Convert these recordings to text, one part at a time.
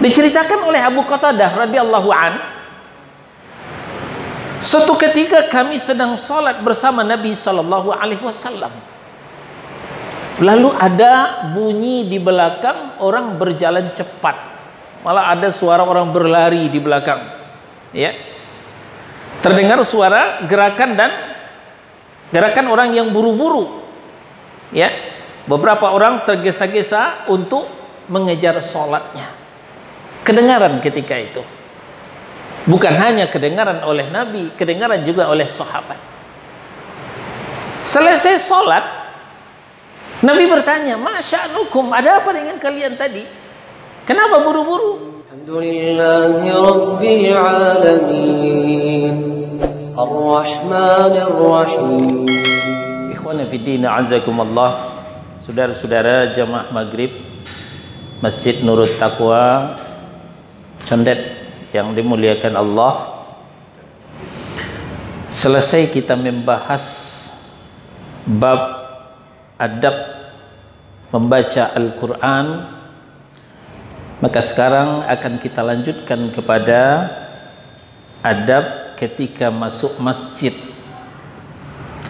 Diceritakan oleh Abu Qatadah radhiyallahu an, suatu ketika kami sedang sholat bersama Nabi sallallahu alaihi wasallam. Lalu ada bunyi di belakang orang berjalan cepat. Malah ada suara orang berlari di belakang. Ya. Terdengar suara gerakan orang yang buru-buru. Ya. Beberapa orang tergesa-gesa untuk mengejar sholatnya. Kedengaran ketika itu. Bukan hanya kedengaran oleh Nabi, kedengaran juga oleh sahabat. Selesai sholat, Nabi bertanya, "Masya'nukum, ada apa dengan kalian tadi? Kenapa buru-buru?" Alhamdulillahi Rabbil Alamin Ar-Rahmanir Rahim. Ikhwana fiddin, a'azakumullah. Saudara-saudara jamaah maghrib Masjid Nurut Taqwa Condet yang dimuliakan Allah. Selesai kita membahas bab adab membaca Al-Quran, maka sekarang akan kita lanjutkan kepada adab ketika masuk masjid.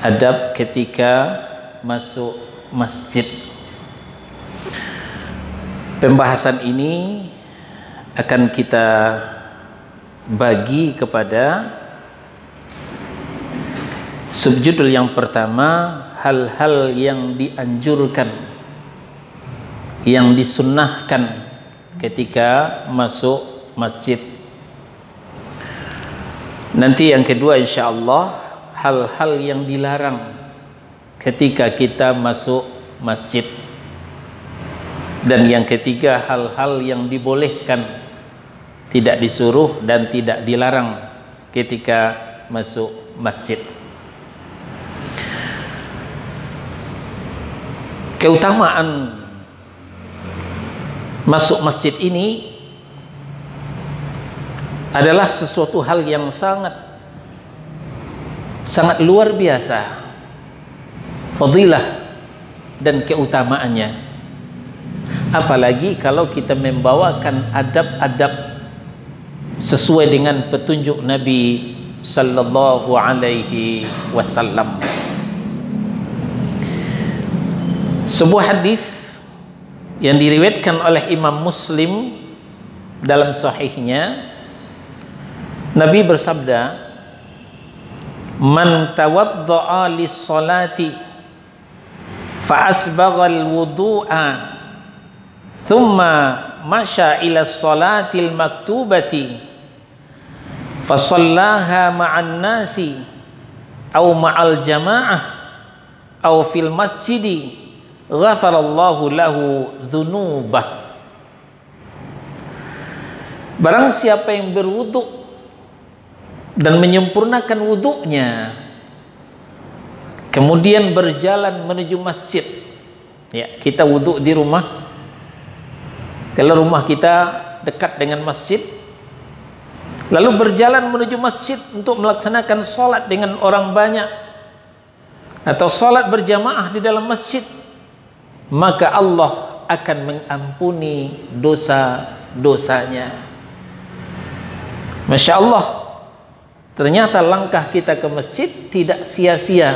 Adab ketika masuk masjid. Pembahasan ini akan kita bagi kepada subjudul yang pertama, hal-hal yang dianjurkan, yang disunnahkan ketika masuk masjid. Nanti yang kedua insyaallah, hal-hal yang dilarang ketika kita masuk masjid. Dan yang ketiga, hal-hal yang dibolehkan, tidak disuruh dan tidak dilarang ketika masuk masjid. Keutamaan masuk masjid ini adalah sesuatu hal yang sangat luar biasa, fadilah dan keutamaannya. Apalagi kalau kita membawakan adab-adab sesuai dengan petunjuk Nabi sallallahu alaihi wasallam. Sebuah hadis yang diriwayatkan oleh Imam Muslim dalam sahihnya, Nabi bersabda, "Man tawadda'a lis-salati fa asbagha al-wudu'a thumma masya ila as-salatil maktubati fa shallaha ma'an nasi aw ma'al jama'ah aw fil masjidi ghafarallahu lahu dzunubah." Barang siapa yang berwudu dan menyempurnakan wudunya, kemudian berjalan menuju masjid. Ya, kita wudu di rumah. Kalau rumah kita dekat dengan masjid, lalu berjalan menuju masjid untuk melaksanakan sholat dengan orang banyak atau sholat berjamaah di dalam masjid, maka Allah akan mengampuni dosa-dosanya. Masya Allah, ternyata langkah kita ke masjid tidak sia-sia.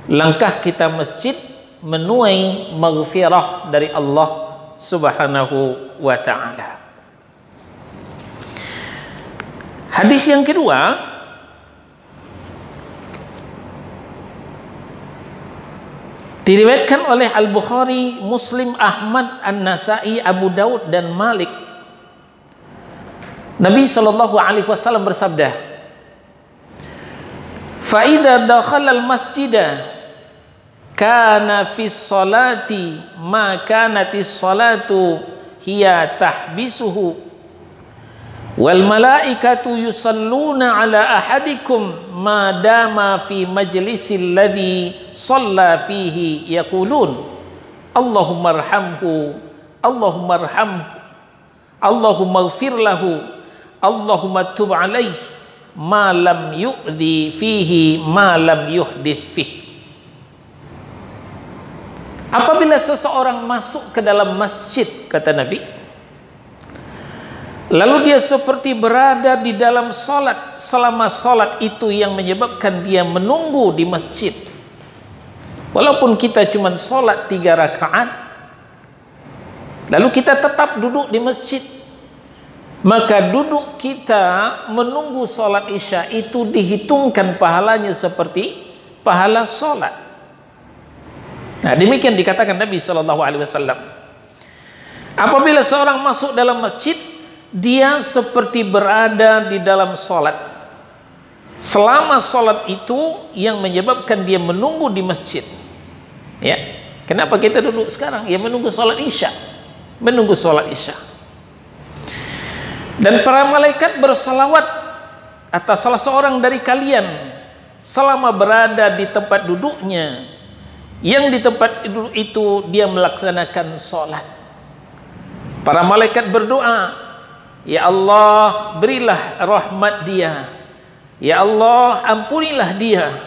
Langkah kita masjid menuai maghfirah dari Allah Subhanahu wa ta'ala. Hadis yang kedua diriwayatkan oleh Al-Bukhari, Muslim, Ahmad, An-Nasai, Abu Daud dan Malik. Nabi sallallahu alaihi wasallam bersabda, "Fa idza dakhala al-masjida kana fi sholati ma kanatis sholatu hiya tahbisuhu wal malaikatu yusalluna ala ahadikum ma dama fi majlisil ladzi shalla fihi yaqulun Allahumma arhamhu Allahumma arhamhu Allahumma ighfir lahu Allahumma tub alaihi ma lam yu'dhi fihi ma lam yuhdith fihi." Apabila seseorang masuk ke dalam masjid, kata Nabi, Lalu dia seperti berada di dalam solat selama solat itu yang menyebabkan dia menunggu di masjid. Walaupun kita cuma solat 3 rakaat, lalu kita tetap duduk di masjid, maka duduk kita menunggu solat isya itu dihitungkan pahalanya seperti pahala solat. Nah, demikian dikatakan Nabi SAW. Apabila seorang masuk dalam masjid, dia seperti berada di dalam solat. Selama solat itu yang menyebabkan dia menunggu di masjid. Ya, kenapa kita duduk sekarang? Ya, menunggu solat isya. Menunggu solat isya. Dan para malaikat bersalawat atas salah seorang dari kalian selama berada di tempat duduknya, yang di tempat duduk itu dia melaksanakan solat. Para malaikat berdoa, ya Allah, berilah rahmat dia. Ya Allah, ampunilah dia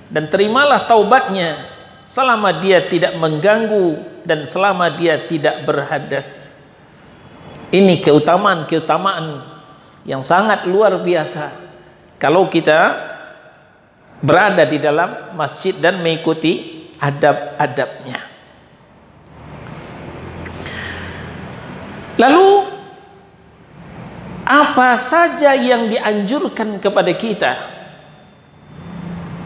dan terimalah taubatnya selama dia tidak mengganggu dan selama dia tidak berhadas. Ini keutamaan yang sangat luar biasa kalau kita berada di dalam masjid dan mengikuti adab-adabnya. Lalu apa saja yang dianjurkan kepada kita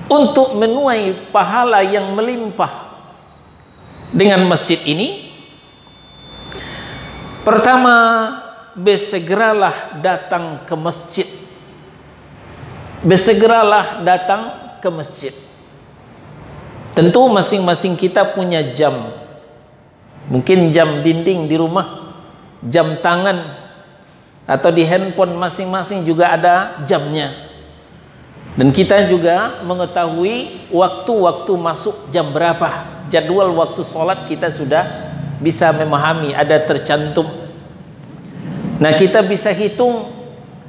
untuk menuai pahala yang melimpah dengan masjid ini? Pertama, bersegeralah datang ke masjid. Bersegeralah datang ke masjid. Tentu masing-masing kita punya jam. Mungkin jam dinding di rumah, jam tangan, atau di handphone masing-masing juga ada jamnya. Dan kita juga mengetahui waktu-waktu masuk jam berapa. Jadwal waktu sholat kita sudah bisa memahami, ada tercantum. Nah, kita bisa hitung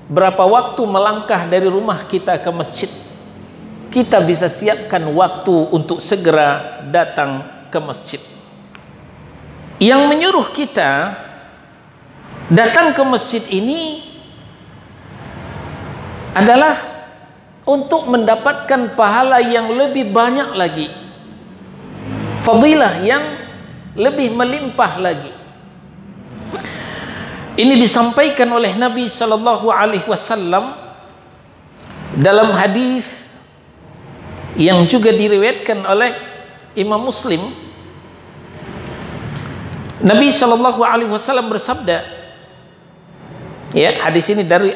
berapa waktu melangkah dari rumah kita ke masjid. Kita bisa siapkan waktu untuk segera datang ke masjid. Yang menyuruh kita datang ke masjid ini adalah untuk mendapatkan pahala yang lebih banyak lagi, fadilah yang lebih melimpah lagi. Ini disampaikan oleh Nabi SAW dalam hadis yang juga diriwayatkan oleh Imam Muslim. Nabi SAW bersabda, ya, hadis ini dari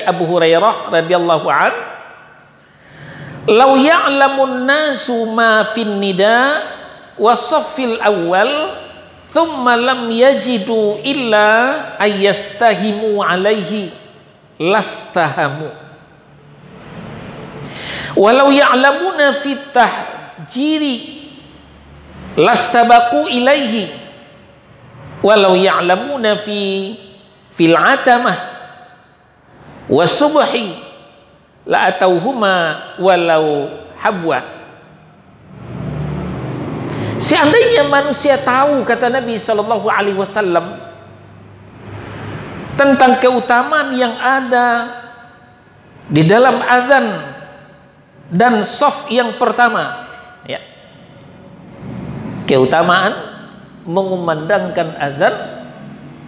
Abu Hurairah radhiyallahu an, "Lau ya'lamun nasu ma fin nida wa saffil awal thumma lam yajidu illa ayyastahimu alaihi lastahamu walau ya'lamuna fit tahjiri lastabaku ilaihi walau ya'lamuna fil atamah wasubhi la atauhuma walau habwa." Seandainya manusia tahu, kata Nabi SAW, tentang keutamaan yang ada di dalam azan dan shaf yang pertama, ya, keutamaan mengumandangkan azan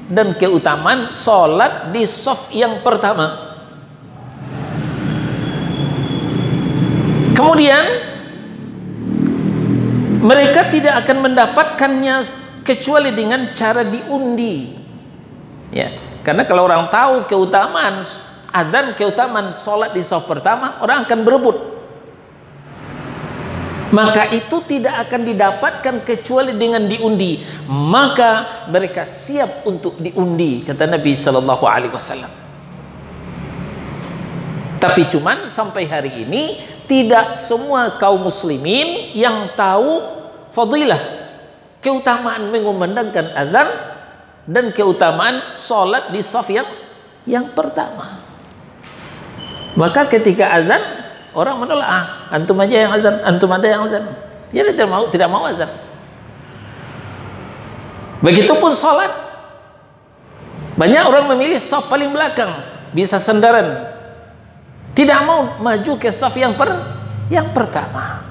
dan keutamaan sholat di shaf yang pertama. Kemudian mereka tidak akan mendapatkannya kecuali dengan cara diundi, ya, karena kalau orang tahu keutamaan azan, keutamaan sholat di shaf pertama, orang akan berebut. Maka itu tidak akan didapatkan kecuali dengan diundi. Maka mereka siap untuk diundi, kata Nabi SAW. Tapi cuman sampai hari ini tidak semua kaum muslimin yang tahu fadilah, keutamaan mengumandangkan azan dan keutamaan sholat di shaf yang pertama. Maka ketika azan, orang menolak, antum aja yang azan, antum ada yang azan. Dia tidak mau azan. Begitupun sholat. Banyak orang memilih saf paling belakang, bisa sandaran, tidak mau maju ke saf yang pertama.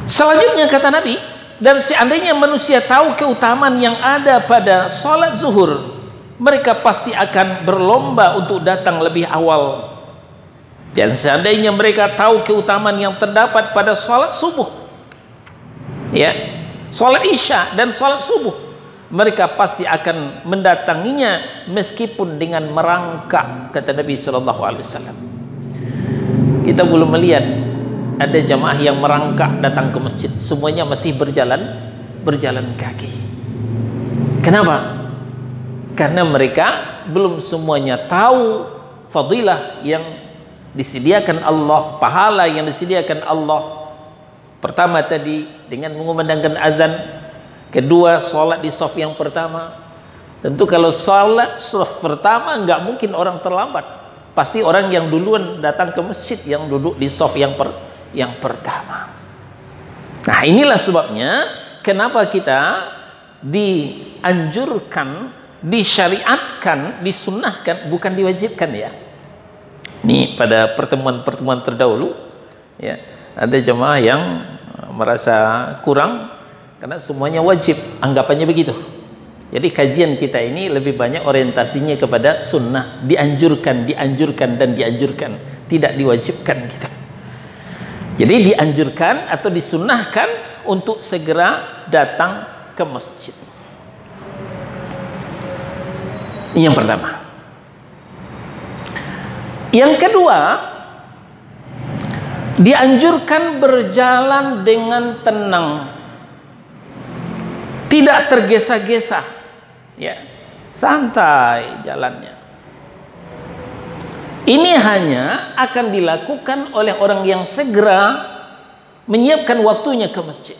Selanjutnya kata Nabi, dan seandainya manusia tahu keutamaan yang ada pada salat zuhur, mereka pasti akan berlomba untuk datang lebih awal. Dan seandainya mereka tahu keutamaan yang terdapat pada salat subuh, ya, salat isya dan salat subuh, mereka pasti akan mendatanginya meskipun dengan merangkak, kata Nabi SAW. Kita belum melihat ada jamaah yang merangkak datang ke masjid, semuanya masih berjalan kaki. Kenapa? Karena mereka belum semuanya tahu fadilah yang disediakan Allah, pahala yang disediakan Allah. Pertama tadi dengan mengumandangkan azan, kedua sholat di shaf yang pertama. Tentu kalau sholat shaf pertama nggak mungkin orang terlambat, pasti orang yang duluan datang ke masjid yang duduk di shaf yang pertama. Nah, inilah sebabnya kenapa kita dianjurkan, disyariatkan, disunnahkan, bukan diwajibkan ya. Nih pada pertemuan-pertemuan terdahulu ya, ada jemaah yang merasa kurang karena semuanya wajib, anggapannya begitu. Jadi kajian kita ini lebih banyak orientasinya kepada sunnah, dianjurkan dan dianjurkan, tidak diwajibkan gitu. Jadi dianjurkan atau disunnahkan untuk segera datang ke masjid. Ini yang pertama. Yang kedua, dianjurkan berjalan dengan tenang, tidak tergesa-gesa, ya, santai jalannya. Ini hanya akan dilakukan oleh orang yang segera menyiapkan waktunya ke masjid.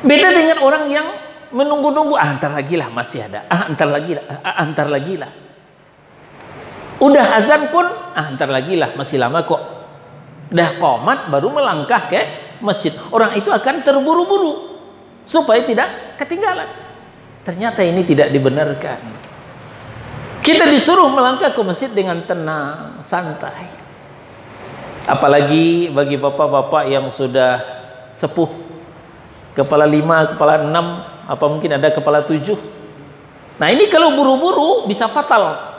Beda dengan orang yang menunggu-nunggu, antar lagi lah, masih ada, antar lagi lah. Udah azan pun, antar lagi lah, masih lama kok. Dah qomat baru melangkah ke masjid. Orang itu akan terburu-buru supaya tidak ketinggalan. Ternyata ini tidak dibenarkan. Kita disuruh melangkah ke masjid dengan tenang, santai. Apalagi bagi bapak-bapak yang sudah sepuh, kepala 5, kepala 6, apa mungkin ada kepala 7. Nah, ini kalau buru-buru bisa fatal.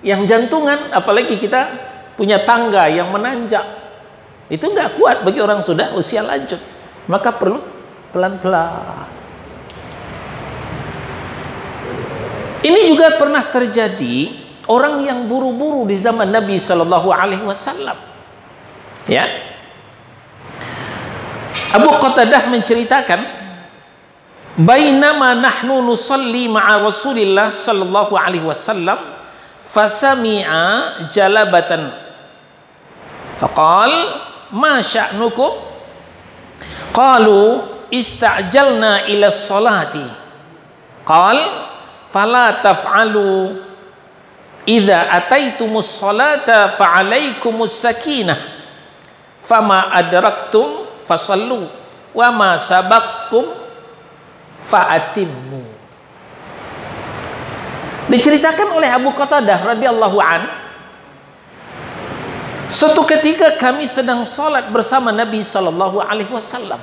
Yang jantungan, apalagi kita punya tangga yang menanjak, itu nggak kuat bagi orang sudah usia lanjut, maka perlu pelan-pelan. Ini juga pernah terjadi orang yang buru-buru di zaman Nabi Shallallahu Alaihi Wasallam. Ya, Abu Qatadah menceritakan, bainama nahnu nusalli ma'a Rasulillah Shallallahu Alaihi Wasallam, fasami'a jalabatan faqal ma sya'nukum qalu ista'jalna ila sholati qal fala taf'alu idza ataitumus sholata fa'alaikumus sakinah fama adraktum fasallu wa ma sabaqtum fa'atimmu. Diceritakan oleh Abu Qatadah radhiyallahu an, suatu ketika kami sedang sholat bersama Nabi Shallallahu Alaihi Wasallam.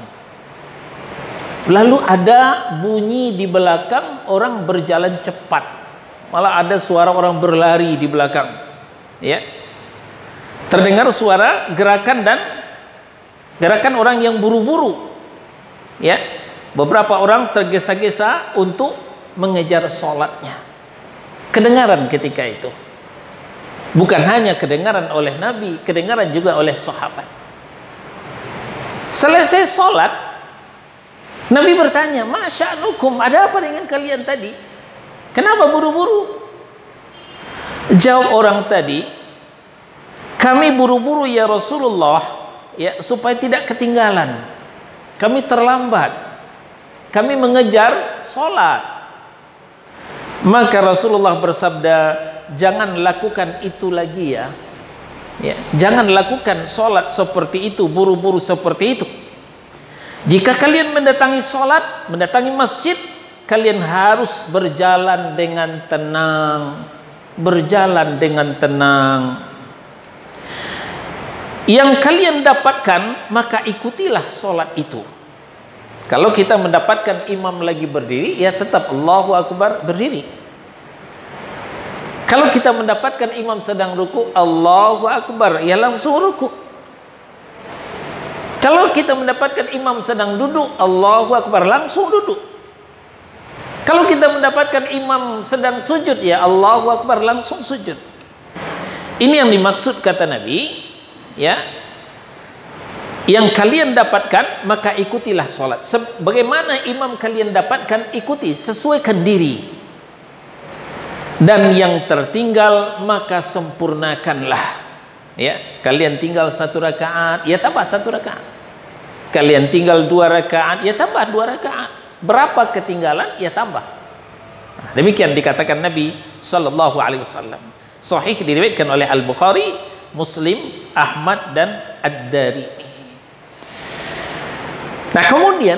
Lalu ada bunyi di belakang orang berjalan cepat, malah ada suara orang berlari di belakang. Ya, terdengar suara gerakan orang yang buru-buru. Ya, beberapa orang tergesa-gesa untuk mengejar sholatnya. Kedengaran ketika itu, bukan hanya kedengaran oleh Nabi, kedengaran juga oleh sahabat. Selesai sholat, Nabi bertanya, masya'nukum, ada apa dengan kalian tadi? Kenapa buru-buru? Jawab orang tadi, kami buru-buru ya Rasulullah, ya, supaya tidak ketinggalan. Kami terlambat, kami mengejar sholat. Maka Rasulullah bersabda, jangan lakukan itu lagi ya. Jangan lakukan sholat seperti itu, buru-buru seperti itu. Jika kalian mendatangi sholat, mendatangi masjid, kalian harus berjalan dengan tenang. Berjalan dengan tenang. Yang kalian dapatkan, maka ikutilah sholat itu. Kalau kita mendapatkan imam lagi berdiri, ya tetap Allahu Akbar berdiri. Kalau kita mendapatkan imam sedang ruku, Allahu Akbar, ya langsung ruku. Kalau kita mendapatkan imam sedang duduk, Allahu Akbar, langsung duduk. Kalau kita mendapatkan imam sedang sujud, ya Allahu Akbar, langsung sujud. Ini yang dimaksud kata Nabi, ya. Yang kalian dapatkan, maka ikutilah sholat. Bagaimana imam kalian dapatkan, ikuti, sesuaikan diri. Dan yang tertinggal, maka sempurnakanlah. Ya, kalian tinggal 1 rakaat, ya tambah 1 rakaat. Kalian tinggal 2 rakaat, ya tambah 2 rakaat. Berapa ketinggalan, ya tambah. Nah, demikian dikatakan Nabi Sallallahu Alaihi Wasallam. Sahih diriwayatkan oleh Al-Bukhari, Muslim, Ahmad dan Ad-Darimi. Nah kemudian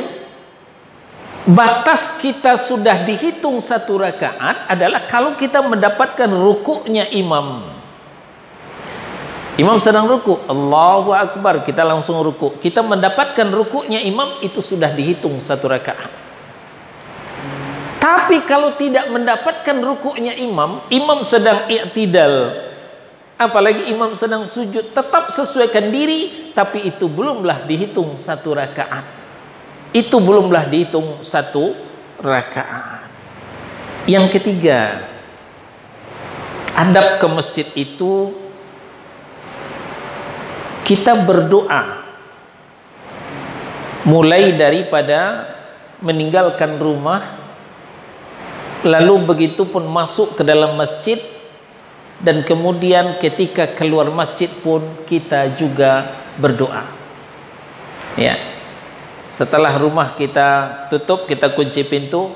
batas kita sudah dihitung 1 rakaat adalah kalau kita mendapatkan rukuknya imam. Imam sedang ruku, Allahu Akbar, kita langsung ruku. Kita mendapatkan rukuknya imam, itu sudah dihitung 1 rakaat. Tapi kalau tidak mendapatkan rukuknya imam, imam sedang i'tidal, apalagi imam sedang sujud, tetap sesuaikan diri, tapi itu belumlah dihitung 1 rakaat. Itu belumlah dihitung 1 rakaat. Yang ketiga, adab ke masjid itu kita berdoa mulai daripada meninggalkan rumah, lalu begitu pun masuk ke dalam masjid, dan kemudian ketika keluar masjid pun kita juga berdoa. Ya, setelah rumah kita tutup, kita kunci pintu,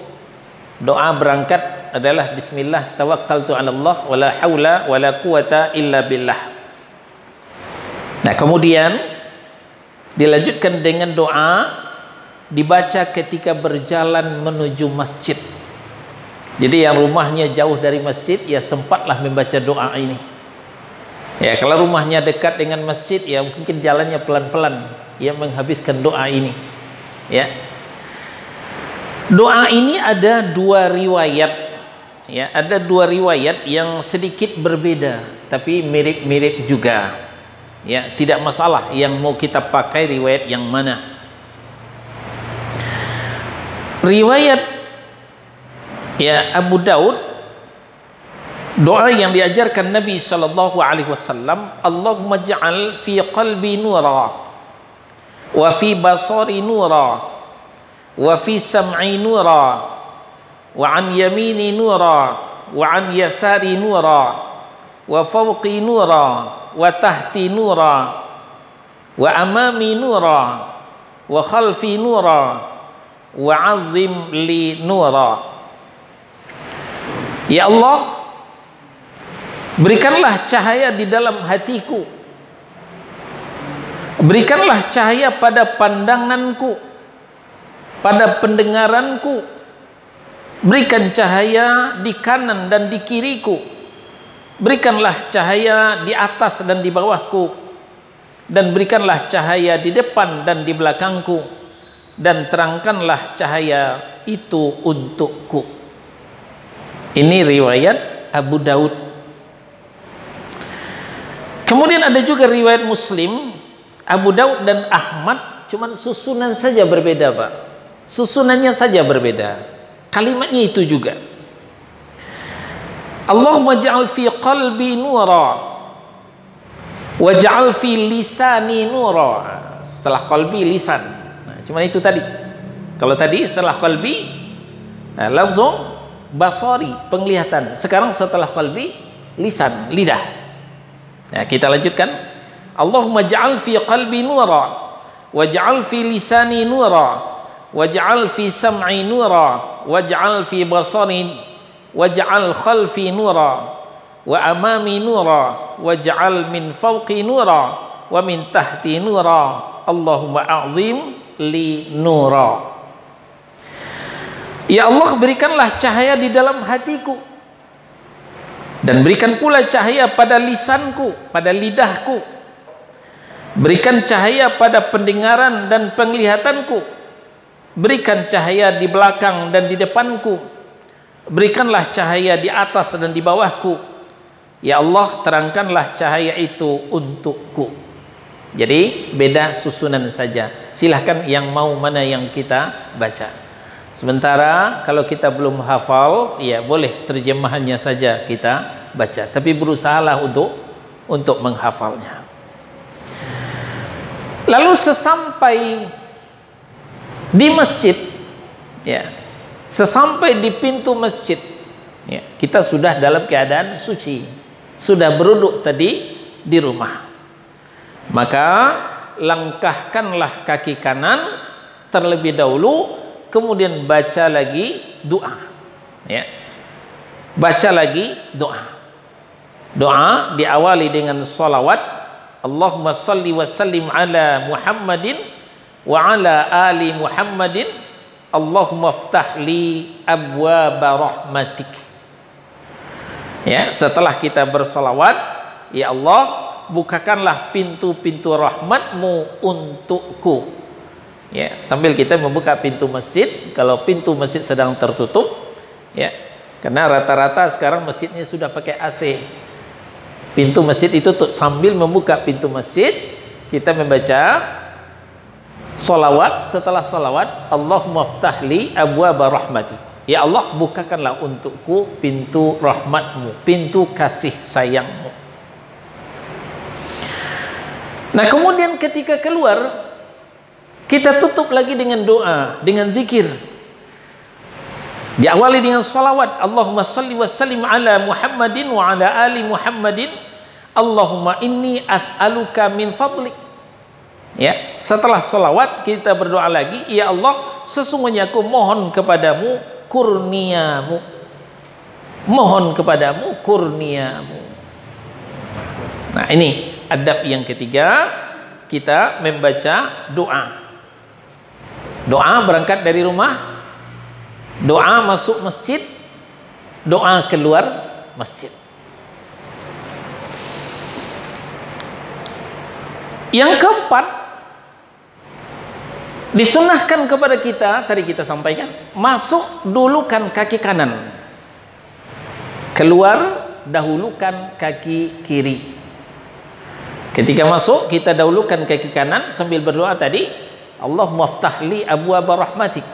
doa berangkat adalah Bismillah tawakkaltu 'ala Allah wala haula wala quwata illa billah. Nah kemudian dilanjutkan dengan doa dibaca ketika berjalan menuju masjid. Jadi yang rumahnya jauh dari masjid, ya sempatlah membaca doa ini. Ya kalau rumahnya dekat dengan masjid, ya mungkin jalannya pelan-pelan, ya menghabiskan doa ini. Ya, doa ini ada 2 riwayat. Ya, ada 2 riwayat yang sedikit berbeda, tapi mirip-mirip juga. Ya, tidak masalah yang mau kita pakai riwayat yang mana. Riwayat ya Abu Daud, doa yang diajarkan Nabi sallallahu alaihi wasallam, Allahumma ja'al fi qalbi nura wa fi basari nura wa fi sam'i nura wa an yamini nura wa an yasari nura wa fawqi nura wa tahti nura wa amami nura wa khalfi nura wa 'azzim li nura. Ya Allah, berikanlah cahaya di dalam hatiku, berikanlah cahaya pada pandanganku, pada pendengaranku, berikan cahaya di kanan dan di kiriku, berikanlah cahaya di atas dan di bawahku, dan berikanlah cahaya di depan dan di belakangku, dan terangkanlah cahaya itu untukku. Ini riwayat Abu Daud. Kemudian ada juga riwayat Muslim, Abu Daud dan Ahmad, cuman susunan saja berbeda, Pak. Susunannya saja berbeda. Kalimatnya itu juga. Allahumma ja'al fi qalbi nura wa ja'al fi lisani nura. Setelah qalbi lisan. Nah, cuman itu tadi. Kalau tadi setelah qalbi, nah, langsung basari, penglihatan. Sekarang setelah qalbi, lisan, lidah. Nah, kita lanjutkan. Allahumma ja'al fi qalbi nura waj'al fi lisani nura waj'al fi sam'i nura waj'al fi basari waj'al khalfi nura wa amami nura waj'al min fawqi nura wa min tahti nura. Allahumma a'zim li nura. Ya Allah, berikanlah cahaya di dalam hatiku, dan berikan pula cahaya pada lisanku, pada lidahku. Berikan cahaya pada pendengaran dan penglihatanku. Berikan cahaya di belakang dan di depanku. Berikanlah cahaya di atas dan di bawahku. Ya Allah, terangkanlah cahaya itu untukku. Jadi beda susunan saja. Silahkan yang mau mana yang kita baca. Sementara kalau kita belum hafal, ya boleh terjemahannya saja kita baca. Tapi berusahalah untuk menghafalnya. Lalu sesampai di masjid, ya, sesampai di pintu masjid, ya, kita sudah dalam keadaan suci, sudah beruduk tadi di rumah. Maka langkahkanlah kaki kanan terlebih dahulu, kemudian baca lagi doa, ya. Baca lagi doa. Doa diawali dengan salawat. Allahumma salli wa sallim ala Muhammadin wa ala ali Muhammadin. Allahumma ftah li abwaba rahmatik. Ya, setelah kita bersalawat, ya Allah, bukakanlah pintu-pintu rahmatmu untukku. Ya, sambil kita membuka pintu masjid, kalau pintu masjid sedang tertutup, ya, karena rata-rata sekarang masjidnya sudah pakai AC. Pintu masjid itu sambil membuka pintu masjid, kita membaca salawat. Setelah salawat, Allahumma ftahli abwaba rahmati. Ya Allah, bukakanlah untukku pintu rahmatmu, pintu kasih sayangmu. Nah, kemudian ketika keluar, kita tutup lagi dengan doa, dengan zikir. Diawali dengan salawat. Allahumma salli wa sallim ala Muhammadin wa ala ali Muhammadin. Allahumma inni as'aluka min fadlik. Ya, setelah salawat kita berdoa lagi, ya Allah, sesungguhnya aku mohon kepadamu kurniamu. Mohon kepadamu kurniamu. Nah, ini adab yang ketiga, kita membaca doa. Doa berangkat dari rumah, doa masuk masjid, doa keluar masjid. Yang keempat, disunahkan kepada kita, tadi kita sampaikan, masuk dulukan kaki kanan, keluar dahulukan kaki kiri. Ketika masuk, kita dahulukan kaki kanan sambil berdoa tadi, Allahumma ftahli abwaba rahmatik.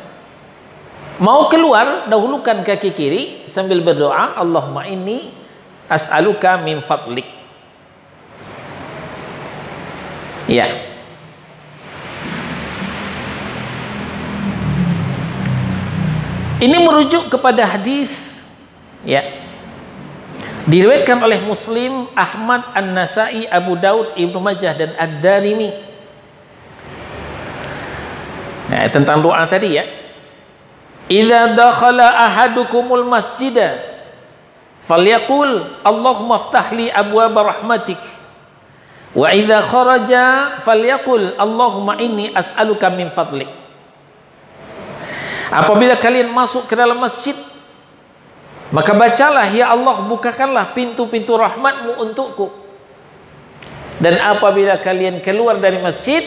Mau keluar, dahulukan kaki kiri sambil berdoa, Allahumma inni as'aluka min fadlik. Ya. Ini merujuk kepada hadis, ya, diriwayatkan oleh Muslim, Ahmad, An-Nasai, Abu Daud, Ibnu Majah dan Ad-Darimi. Nah, tentang doa tadi, ya. Idza dakhala ahadukumul masjida falyaqul Allahumma ftah li abwaba rahmatik. Wa idza kharaja falyaqul Allahumma inni as'aluka min fadlik. Apabila kalian masuk ke dalam masjid, maka bacalah, ya Allah, bukakanlah pintu-pintu rahmatmu untukku. Dan apabila kalian keluar dari masjid,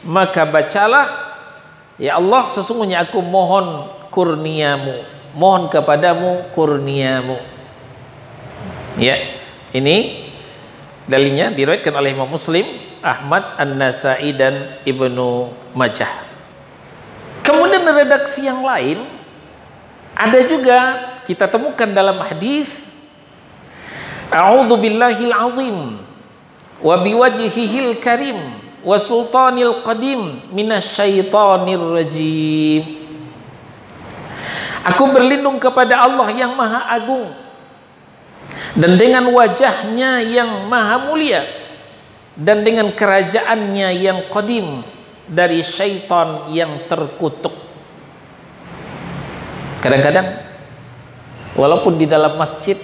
maka bacalah, ya Allah, sesungguhnya aku mohon kurniamu, mohon kepadamu kurniamu. Ya, ini dalilnya diriwayatkan oleh Imam Muslim, Ahmad, An-Nasai dan Ibnu Majah. Kemudian redaksi yang lain ada juga kita temukan dalam hadis, A'udzu billahil azim wa biwajhihil karim wa sultanil qadim minasyaitonir rajim. Aku berlindung kepada Allah yang maha agung dan dengan wajahnya yang maha mulia dan dengan kerajaannya yang qadim dari syaitan yang terkutuk. Kadang-kadang walaupun di dalam masjid,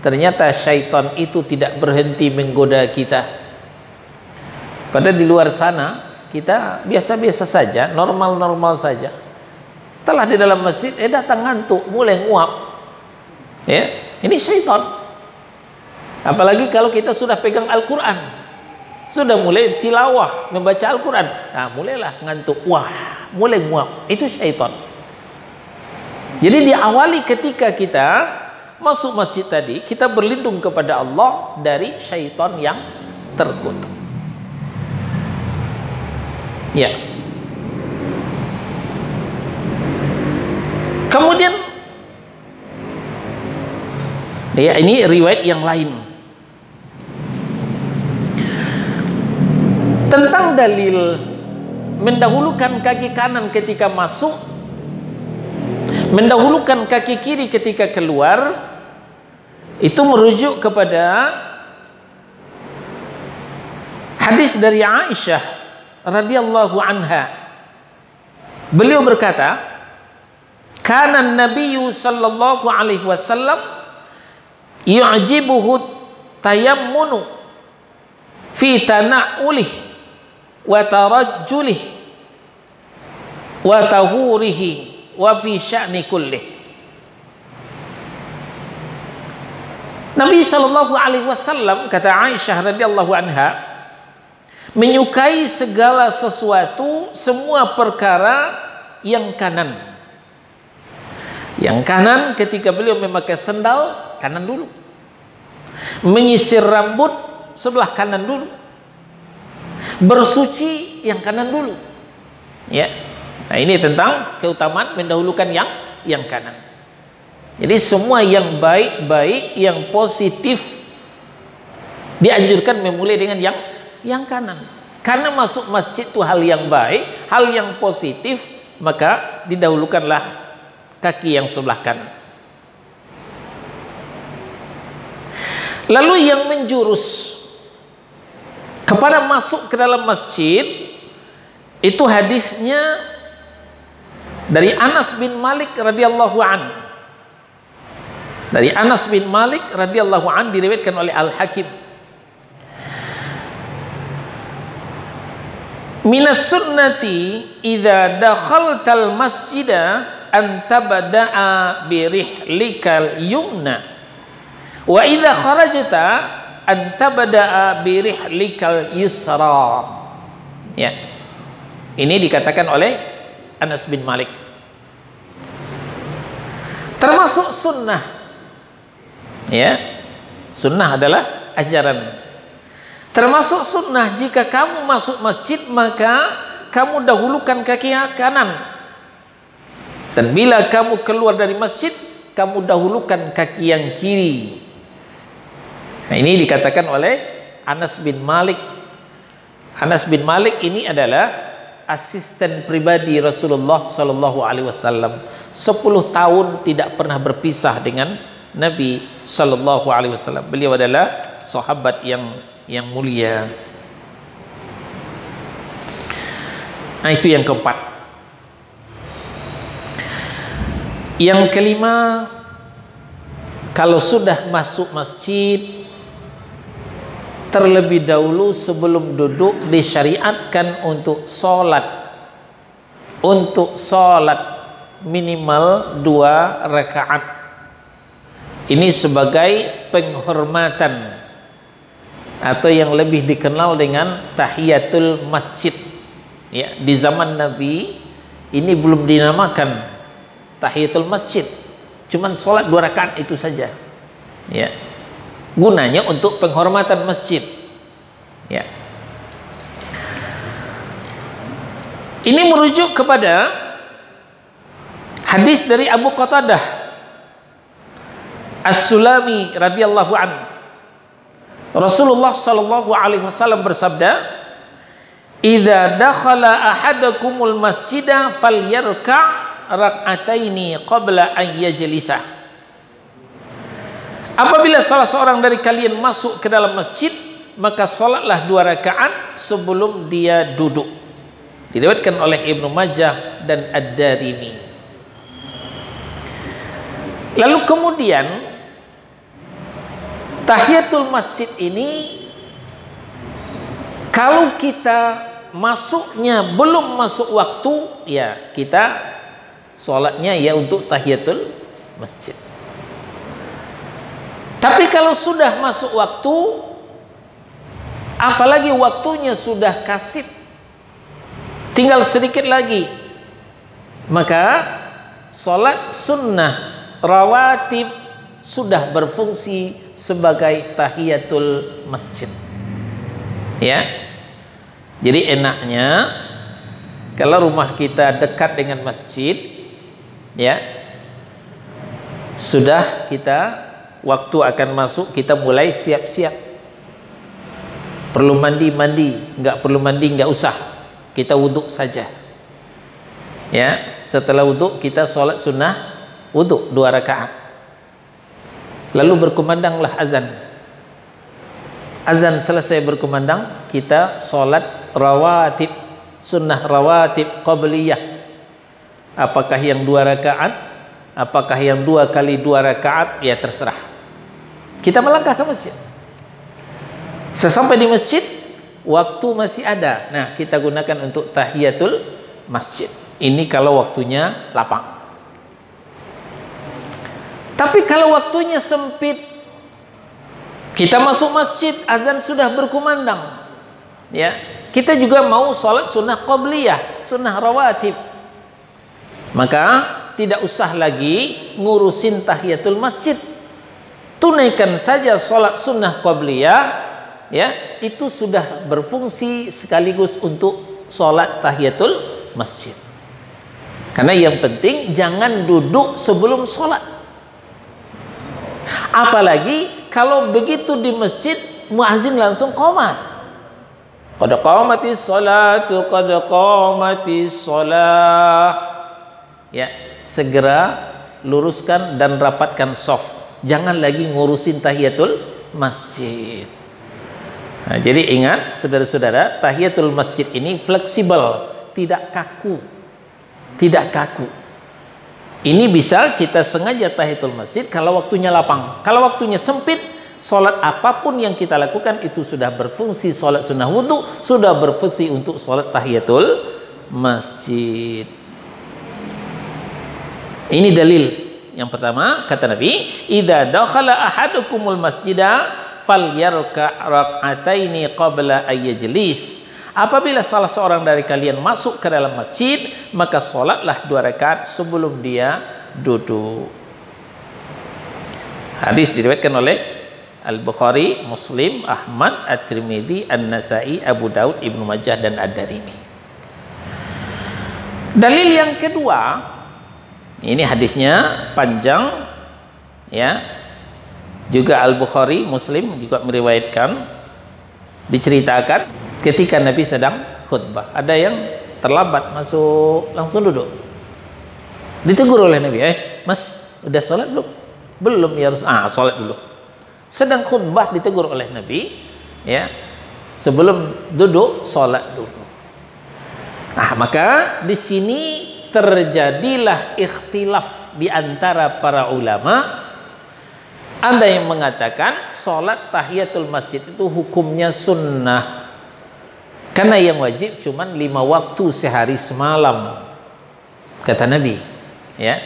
ternyata syaitan itu tidak berhenti menggoda kita. Padahal di luar sana kita biasa-biasa saja, normal-normal saja. Telah di dalam masjid, datang ngantuk, mulai nguap. Ya, ini syaitan. Apalagi kalau kita sudah pegang Al-Quran, sudah mulai tilawah, membaca Al-Quran, nah mulailah ngantuk, wah, mulai nguap. Itu syaitan. Jadi diawali ketika kita masuk masjid tadi, kita berlindung kepada Allah dari syaitan yang terkutuk. Ya. Kemudian ya, ini riwayat yang lain tentang dalil mendahulukan kaki kanan ketika masuk, mendahulukan kaki kiri ketika keluar. Itu merujuk kepada hadis dari Aisyah radhiyallahu anha. Beliau berkata, kana Nabiyyu sallallahu alaihi wasallam yu'jibuhu tayammunu fi tana'ulih wa tarajjulih wa tahurihi wa fi sya'ni kullih. Nabi sallallahu alaihi wasallam, kata Aisyah radhiyallahu anha, menyukai segala sesuatu, semua perkara yang kanan. Yang kanan ketika beliau memakai sendal, kanan dulu. Menyisir rambut, sebelah kanan dulu. Bersuci, yang kanan dulu. Ya. Nah, ini tentang keutamaan mendahulukan yang kanan. Jadi semua yang baik-baik, yang positif dianjurkan memulai dengan yang kanan. Karena masuk masjid itu hal yang baik, hal yang positif, maka didahulukanlah kaki yang sebelah kanan. Lalu yang menjurus kepada masuk ke dalam masjid, itu hadisnya dari Anas bin Malik radhiyallahu an. Dari Anas bin Malik radhiyallahu an, diriwayatkan oleh Al-Hakim. Minas sunnati idza dakhaltal masjida an tabda'a bi rihlikal yumna wa idza kharajta an tabda'a bi rihlikal yusra. Ya. Ini dikatakan oleh Anas bin Malik. Termasuk sunnah. Ya. Sunnah adalah ajaran. Termasuk sunnah, jika kamu masuk masjid maka kamu dahulukan kaki kanan, dan bila kamu keluar dari masjid kamu dahulukan kaki yang kiri. Nah, ini dikatakan oleh Anas bin Malik. Anas bin Malik ini adalah asisten pribadi Rasulullah Sallallahu Alaihi Wasallam. 10 tahun tidak pernah berpisah dengan Nabi Sallallahu Alaihi Wasallam. Beliau adalah sahabat yang mulia. Nah, itu yang keempat. Yang kelima, kalau sudah masuk masjid, terlebih dahulu sebelum duduk disyariatkan untuk sholat. Untuk sholat minimal 2 rakaat. Ini sebagai penghormatan, atau yang lebih dikenal dengan tahiyatul masjid. Ya, di zaman Nabi ini belum dinamakan tahiyatul masjid, cuman sholat 2 rakaat itu saja. Ya, gunanya untuk penghormatan masjid. Ya, ini merujuk kepada hadis dari Abu Qatadah As-Sulami radhiyallahu anhu. Rasulullah sallallahu alaihi wasallam bersabda, "Idza dakhala ahadakumul masjida falyarka' rak'ataini qabla an yajlisa." Apabila salah seorang dari kalian masuk ke dalam masjid, maka salatlah 2 rakaat sebelum dia duduk. Diriwayatkan oleh Ibnu Majah dan Ad-Darimi. Lalu kemudian tahiyatul masjid ini, kalau kita masuknya belum masuk waktu, ya kita sholatnya ya untuk tahiyatul masjid. Tapi kalau sudah masuk waktu, apalagi waktunya sudah kasib, tinggal sedikit lagi, maka sholat sunnah rawatib sudah berfungsi sebagai tahiyatul masjid. Ya, jadi enaknya kalau rumah kita dekat dengan masjid, ya, sudah kita waktu akan masuk, kita mulai siap-siap. Perlu mandi, nggak perlu mandi, nggak usah, kita wuduk saja. Ya, setelah wuduk kita sholat sunnah wuduk 2 rakaat. Lalu berkumandanglah azan. Azan selesai berkumandang, kita sholat rawatib, sunnah rawatib qabliyah. Apakah yang 2 rakaat, apakah yang 2 kali 2 rakaat, ya terserah. Kita melangkah ke masjid. Sesampai di masjid, waktu masih ada. Nah, kita gunakan untuk tahiyatul masjid. Ini kalau waktunya lapang. Tapi kalau waktunya sempit, kita masuk masjid, azan sudah berkumandang, ya, kita juga mau sholat sunnah qabliyah, sunnah rawatib, maka tidak usah lagi ngurusin tahiyatul masjid, tunaikan saja sholat sunnah qabliyah, ya, itu sudah berfungsi sekaligus untuk sholat tahiyatul masjid. Karena yang penting jangan duduk sebelum sholat. Apalagi kalau begitu di masjid, muazzin langsung qomat. Qad qamatis sholatu, qad qamatis sholah. Ya, segera luruskan dan rapatkan shaf. Jangan lagi ngurusin tahiyatul masjid. Nah, jadi ingat saudara-saudara, tahiyatul masjid ini fleksibel, tidak kaku. Tidak kaku. Ini bisa kita sengaja tahiyatul masjid kalau waktunya lapang. Kalau waktunya sempit, sholat apapun yang kita lakukan itu sudah berfungsi sholat sunnah wudhu, sudah berfungsi untuk sholat tahiyatul masjid. Ini dalil yang pertama, kata Nabi, idza dakhala ahadukumul masjida falyarka rak'ataini qabla ayyajlis. Apabila salah seorang dari kalian masuk ke dalam masjid, maka sholatlah 2 rakaat sebelum dia duduk. Hadis diriwayatkan oleh Al-Bukhari, Muslim, Ahmad, At-Tirmidzi, An-Nasa'i, Abu Daud, Ibnu Majah, dan Ad-Darimi. Dalil yang kedua, ini hadisnya panjang, ya. Juga Al-Bukhari, Muslim juga meriwayatkan, diceritakan ketika Nabi sedang khutbah, ada yang terlambat masuk, langsung duduk. Ditegur oleh Nabi, Mas, udah sholat belum? Belum, ya harus sholat dulu. Sedang khutbah ditegur oleh Nabi, ya, sebelum duduk sholat dulu. Nah, maka di sini terjadilah ikhtilaf di antara para ulama. Ada yang mengatakan sholat tahiyatul masjid itu hukumnya sunnah, karena yang wajib cuma 5 waktu sehari semalam, kata Nabi, ya.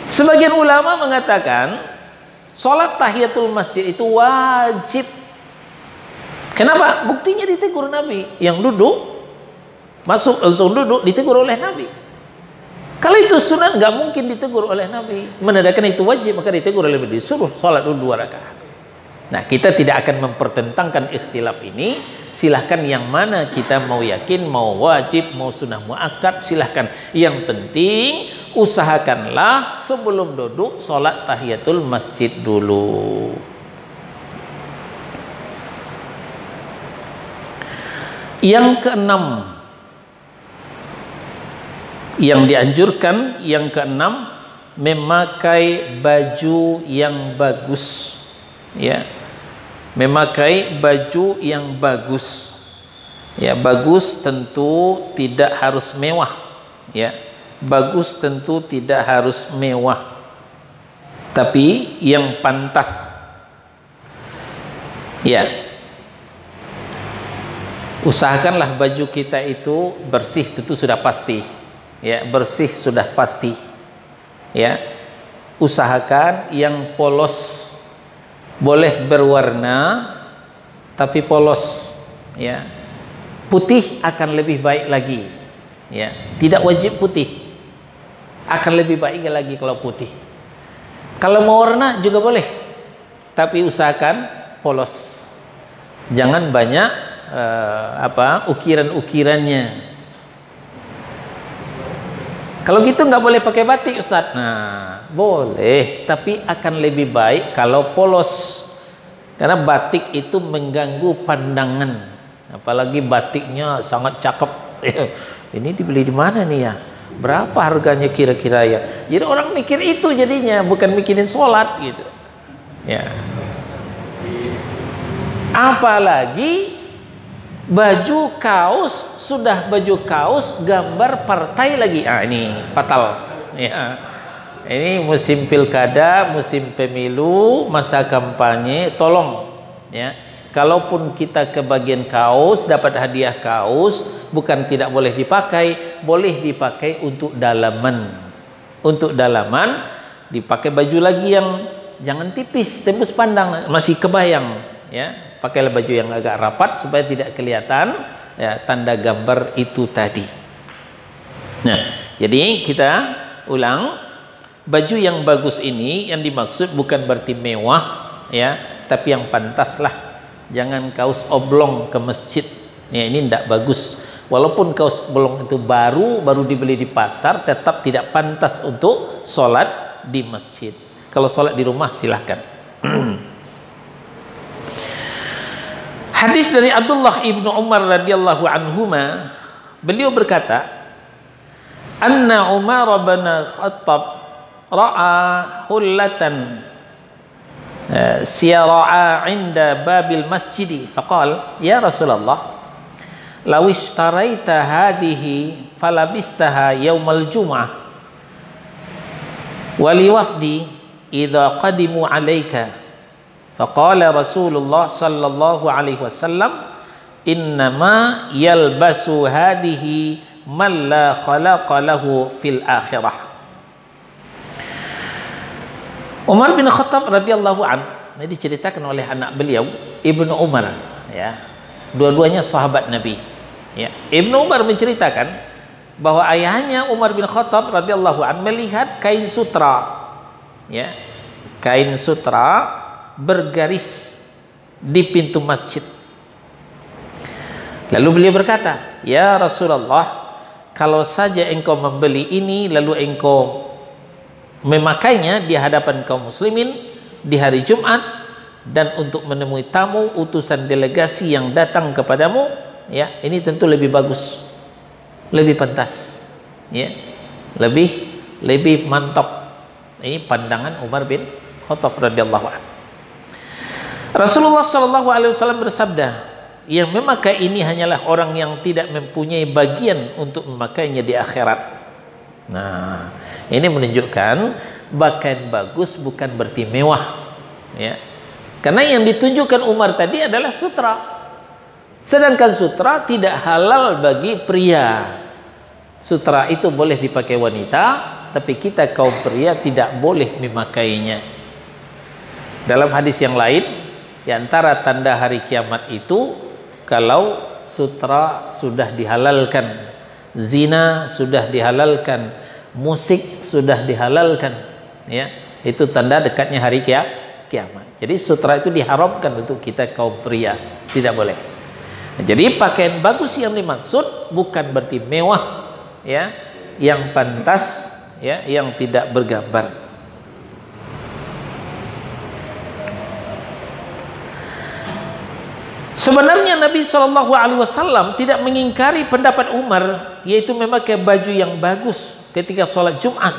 Sebagian ulama mengatakan sholat tahiyatul masjid itu wajib. Kenapa? Buktinya ditegur Nabi. Yang duduk, masuk langsung duduk, ditegur oleh Nabi. Kalau itu sunat, nggak mungkin ditegur oleh Nabi. Menandakan itu wajib, maka ditegur oleh Nabi. Disuruh sholat dulu 2 rakaat. Nah, kita tidak akan mempertentangkan ikhtilaf ini. Silahkan yang mana kita mau yakin, mau wajib, mau sunnah muakkad, silahkan. Yang penting usahakanlah sebelum duduk sholat tahiyatul masjid dulu. Yang keenam, yang dianjurkan, yang keenam, memakai baju yang bagus, ya. Memakai baju yang bagus, ya. Bagus tentu tidak harus mewah, ya. Bagus tentu tidak harus mewah, tapi yang pantas, ya. Usahakanlah baju kita itu bersih, itu sudah pasti. Ya, bersih sudah pasti. Ya. Usahakan yang polos, boleh berwarna tapi polos, ya. Putih akan lebih baik lagi. Ya, tidak wajib putih. Akan lebih baik lagi kalau putih. Kalau mau warna juga boleh. Tapi usahakan polos. Jangan banyak ukiran-ukirannya. Kalau gitu nggak boleh pakai batik, Ustaz. Nah, boleh, tapi akan lebih baik kalau polos. Karena batik itu mengganggu pandangan. Apalagi batiknya sangat cakep. Ini dibeli di mana nih ya? Berapa harganya kira-kira ya? Jadi orang mikir itu jadinya, bukan mikirin sholat gitu. Ya. Apalagi baju kaos, sudah baju kaos gambar partai lagi. Ah, ini fatal. Ya. Ini musim pilkada, musim pemilu, masa kampanye, tolong ya. Kalaupun kita ke bagian kaos, dapat hadiah kaos, bukan tidak boleh dipakai, boleh dipakai untuk dalaman. Untuk dalaman dipakai baju lagi yang jangan tipis, tembus pandang, masih kebayang ya. Pakailah baju yang agak rapat supaya tidak kelihatan ya, tanda gambar itu tadi. Nah, jadi kita ulang, baju yang bagus ini yang dimaksud bukan berarti mewah ya, tapi yang pantas lah. Jangan kaos oblong ke masjid. Ya, ini tidak bagus. Walaupun kaos oblong itu baru dibeli di pasar, tetap tidak pantas untuk sholat di masjid. Kalau sholat di rumah silahkan. Hadis dari Abdullah ibnu Umar radhiyallahu anhuma, beliau berkata, Anna Umar bin Khattab ra'a hullatan siyara'a inda babil masjidi faqal ya Rasulullah law ishtaraita hadhihi falabistaha yaumal jum'ah wali wafdi idza qadimu alayka faqala Rasulullah sallallahu alaihi wasallam innama yalbasu hadhihi man la khalaqa lahu fil akhirah. Umar bin Khattab radhiyallahu an, ini diceritakan oleh anak beliau Ibnu Umar ya. Dua-duanya sahabat Nabi. Ya. Ibnu Umar menceritakan bahwa ayahnya Umar bin Khattab radhiyallahu an melihat kain sutra. Ya. Kain sutra bergaris di pintu masjid. Lalu beliau berkata, "Ya Rasulullah, kalau saja engkau membeli ini lalu engkau memakainya di hadapan kaum muslimin di hari Jumat dan untuk menemui tamu utusan delegasi yang datang kepadamu, ya, ini tentu lebih bagus, lebih pantas, ya, lebih mantap." Ini pandangan Umar bin Khattab radhiyallahu anhu. Rasulullah sallallahu alaihi wasallam bersabda, yang memakai ini hanyalah orang yang tidak mempunyai bagian untuk memakainya di akhirat. Nah, ini menunjukkan pakaian bagus bukan berarti mewah, ya. Karena yang ditunjukkan Umar tadi adalah sutra. Sedangkan sutra tidak halal bagi pria. Sutra itu boleh dipakai wanita, tapi kita kaum pria tidak boleh memakainya. Dalam hadis yang lain, di antara tanda hari kiamat itu kalau sutra sudah dihalalkan, zina sudah dihalalkan, musik sudah dihalalkan, ya, itu tanda dekatnya hari kiamat. Jadi sutra itu diharamkan untuk kita kaum pria, tidak boleh. Jadi pakaian bagus yang dimaksud bukan berarti mewah, ya, yang pantas, ya, yang tidak bergambar. Sebenarnya Nabi SAW tidak mengingkari pendapat Umar, yaitu memakai baju yang bagus ketika sholat Jumat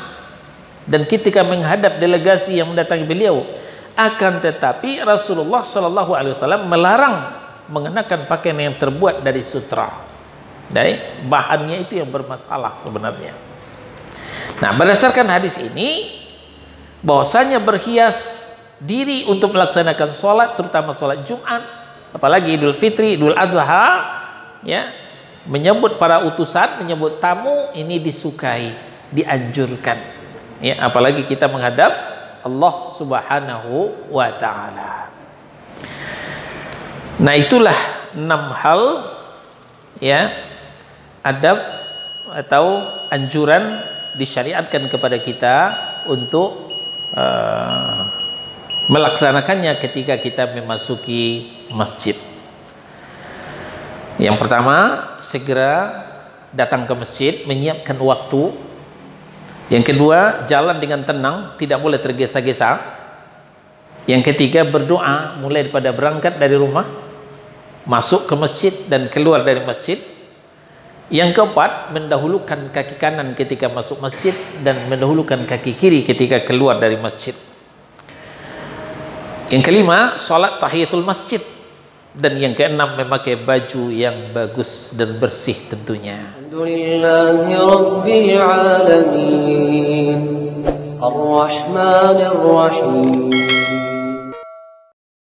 dan ketika menghadap delegasi yang mendatangi beliau. Akan tetapi Rasulullah SAW melarang mengenakan pakaian yang terbuat dari sutra. Dari bahannya itu yang bermasalah sebenarnya. Nah, berdasarkan hadis ini, bahwasanya berhias diri untuk melaksanakan sholat, terutama sholat Jumat, apalagi Idul Fitri, Idul Adha, ya, menyebut para utusan, menyebut tamu, ini disukai, dianjurkan. Ya, apalagi kita menghadap Allah Subhanahu wa taala. Nah, itulah 6 hal ya adab atau anjuran disyariatkan kepada kita untuk melaksanakannya ketika kita memasuki masjid. Yang pertama, segera datang ke masjid, menyiapkan waktu. Yang kedua, jalan dengan tenang, tidak boleh tergesa-gesa. Yang ketiga, berdoa mulai daripada berangkat dari rumah, masuk ke masjid dan keluar dari masjid. Yang keempat, mendahulukan kaki kanan ketika masuk masjid dan mendahulukan kaki kiri ketika keluar dari masjid. Yang kelima, salat tahiyatul masjid. Dan yang keenam, memakai baju yang bagus dan bersih tentunya. Alhamdulillahi Rabbil Alamin Ar-Rahmanir Rahim